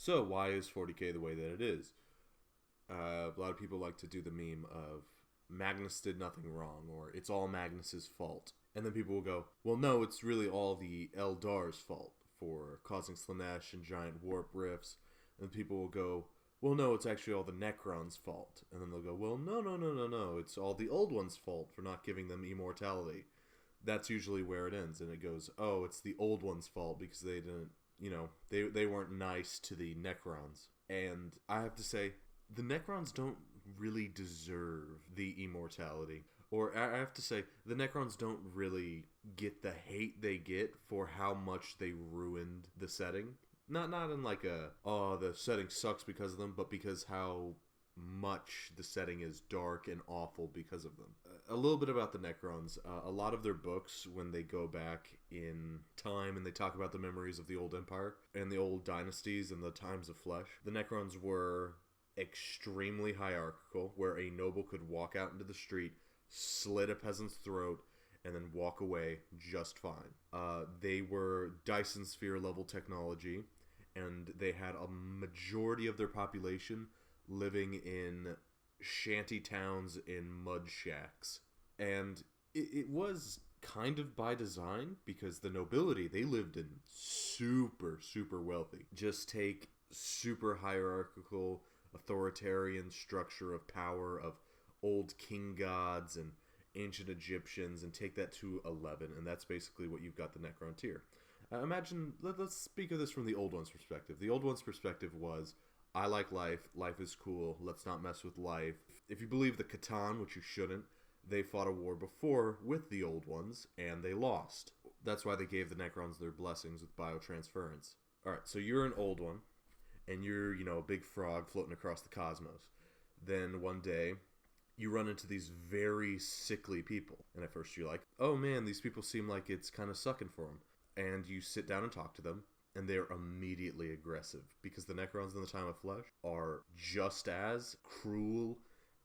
So why is 40k the way that it is? A lot of people like to do the meme of Magnus did nothing wrong, or it's all Magnus's fault. And then people will go, well, no, it's really all the Eldar's fault for causing Slanesh and giant warp rifts. And people will go, well, no, it's actually all the Necrons' fault. And then they'll go, well, no, it's all the Old Ones' fault for not giving them immortality. That's usually where it ends. And it goes, oh, it's the Old Ones' fault because they didn't, they weren't nice to the Necrons. And I have to say, the Necrons don't really deserve the immortality. Or I have to say, the Necrons don't really get the hate they get for how much they ruined the setting. Not in like the setting sucks because of them, but because how much the setting is dark and awful because of them. A little bit about the Necrons. A lot of their books, when they go back in time and they talk about the memories of the old empire and the old dynasties and the times of flesh, the Necrons were extremely hierarchical, where a noble could walk out into the street, slit a peasant's throat, and then walk away just fine. They were Dyson Sphere level technology, and they had a majority of their population living in shanty towns in mud shacks. And it was kind of by design, because the nobility, they lived in super, super wealthy. Just take super hierarchical, authoritarian structure of power of old king gods and ancient Egyptians and take that to 11, and that's basically what you've got the Necron tier. Imagine, let's speak of this from the Old One's perspective. The Old One's perspective was, I like life is cool, let's not mess with life. If you believe the Catan, which you shouldn't, they fought a war before with the Old Ones, and they lost. That's why they gave the Necrons their blessings with biotransference. Alright, so you're an Old One, and you're, a big frog floating across the cosmos. Then one day, you run into these very sickly people. And at first you're like, oh man, these people seem like it's kind of sucking for them. And you sit down and talk to them, and they're immediately aggressive. Because the Necrons in the Time of Flesh are just as cruel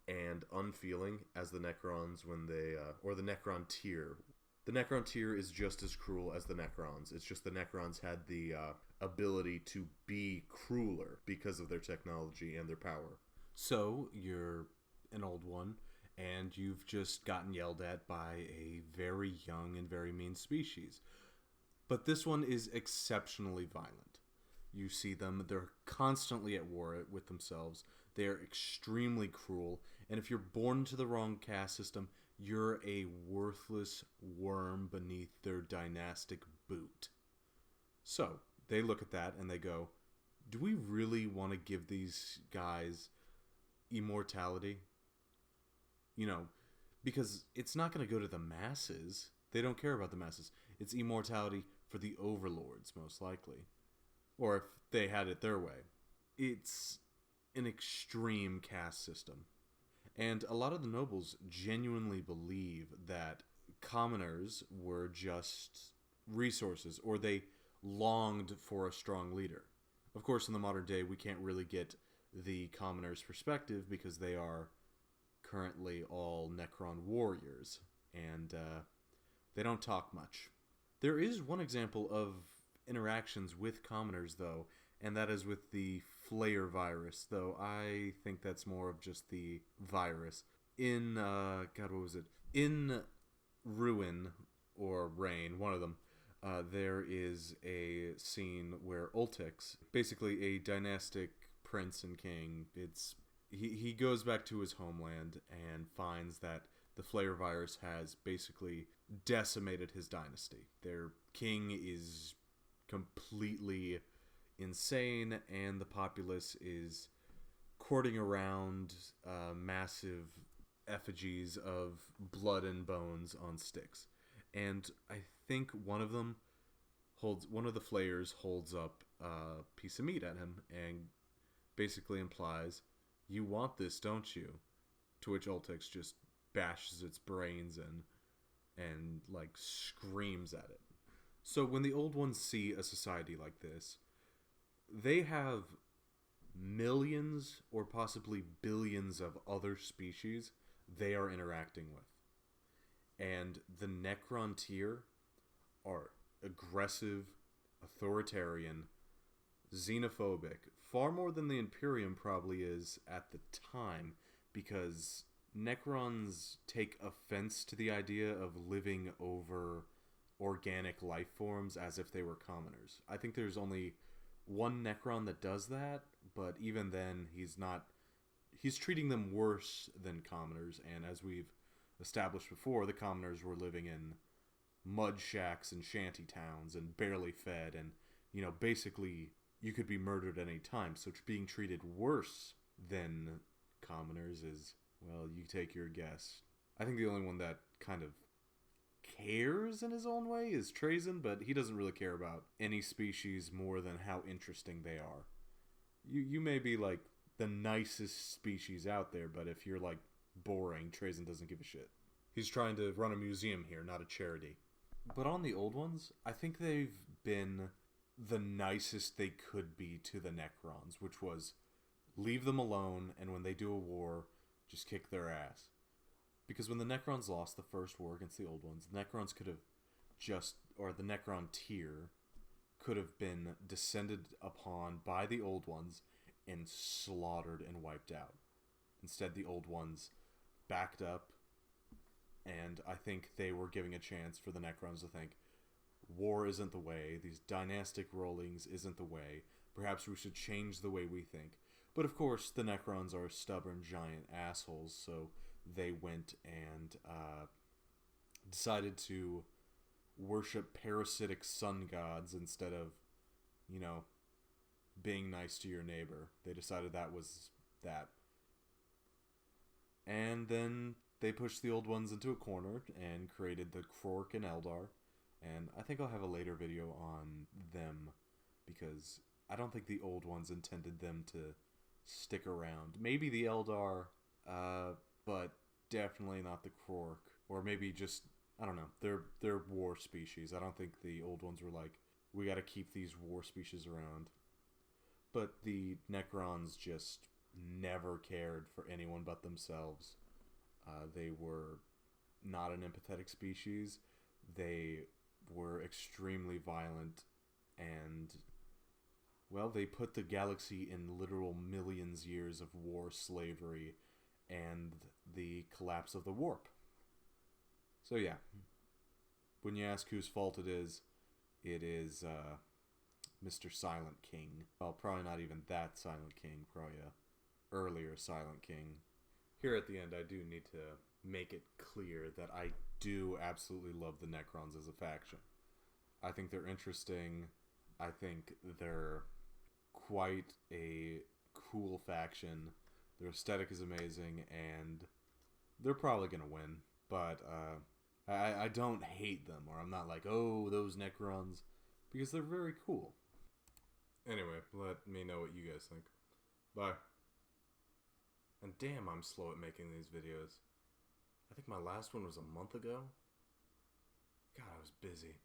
and unfeeling as the Necrons when they, or the Necron tier. The Necron tier is just as cruel as the Necrons. It's just the Necrons had the ability to be crueler because of their technology and their power. So, you're an Old One, and you've just gotten yelled at by a very young and very mean species. But this one is exceptionally violent. You see them, they're constantly at war with themselves. They're extremely cruel, and if you're born into the wrong caste system, you're a worthless worm beneath their dynastic boot. So, they look at that and they go, do we really want to give these guys immortality? Because it's not going to go to the masses. They don't care about the masses. It's immortality for the overlords, most likely. Or if they had it their way. It's an extreme caste system. And a lot of the nobles genuinely believe that commoners were just resources, or they longed for a strong leader. Of course, in the modern day, we can't really get the commoners' perspective because they are currently all Necron warriors, and they don't talk much. There is one example of interactions with commoners, though, and that is with the Flayer virus, though I think that's more of just the virus. In, In Ruin, or Reign, one of them, there is a scene where Ultix, basically a dynastic prince and king, he goes back to his homeland and finds that the Flayer virus has basically decimated his dynasty. Their king is completely insane, and the populace is courting around massive effigies of blood and bones on sticks. And I think one of the Flayers holds up a piece of meat at him and basically implies, you want this, don't you? To which Ultix just bashes its brains in and like screams at it. So when the Old Ones see a society like this, they have millions or possibly billions of other species they are interacting with. And the Necron tier are aggressive, authoritarian, xenophobic, far more than the Imperium probably is at the time, because Necrons take offense to the idea of living over organic life forms as if they were commoners. I think there's only one Necron that does that, but even then, he's treating them worse than commoners, and as we've established before, the commoners were living in mud shacks and shanty towns and barely fed, and, basically you could be murdered at any time, so being treated worse than commoners is, well, you take your guess. I think the only one that kind of cares in his own way is Trazen, but he doesn't really care about any species more than how interesting they are. You may be, like, the nicest species out there, but if you're, like, boring, Trazen doesn't give a shit. He's trying to run a museum here, not a charity. But on the old ones, I think they've been the nicest they could be to the Necrons, which was leave them alone, and when they do a war, just kick their ass. Because when the Necrons lost the first war against the old ones, the Necrons could have the Necron tier could have been descended upon by the old ones and slaughtered and wiped out. Instead, the old ones backed up, and I think they were giving a chance for the Necrons to think, war isn't the way, these dynastic rollings isn't the way, perhaps we should change the way we think. But of course, the Necrons are stubborn giant assholes, so they went and decided to worship parasitic sun gods instead of, being nice to your neighbor. They decided that was that. And then they pushed the old ones into a corner and created the Krork and Eldar. And I think I'll have a later video on them, because I don't think the old ones intended them to stick around. Maybe the Eldar, but definitely not the Krork. Or maybe just, I don't know, they're war species. I don't think the old ones were like, we gotta keep these war species around. But the Necrons just never cared for anyone but themselves. They were not an empathetic species. They were extremely violent, and, well, they put the galaxy in literal millions years of war, slavery, and the collapse of the warp. So yeah, when you ask whose fault it is Mr. Silent King. Well, probably not even that Silent King, probably a earlier Silent King. Here at the end, I do need to make it clear that I do absolutely love the Necrons as a faction. I think they're interesting. I think they're quite a cool faction. Their aesthetic is amazing, and they're probably going to win. But I don't hate them, or I'm not like, oh, those Necrons, because they're very cool. Anyway, let me know what you guys think. Bye. And damn, I'm slow at making these videos. I think my last one was a month ago. God, I was busy.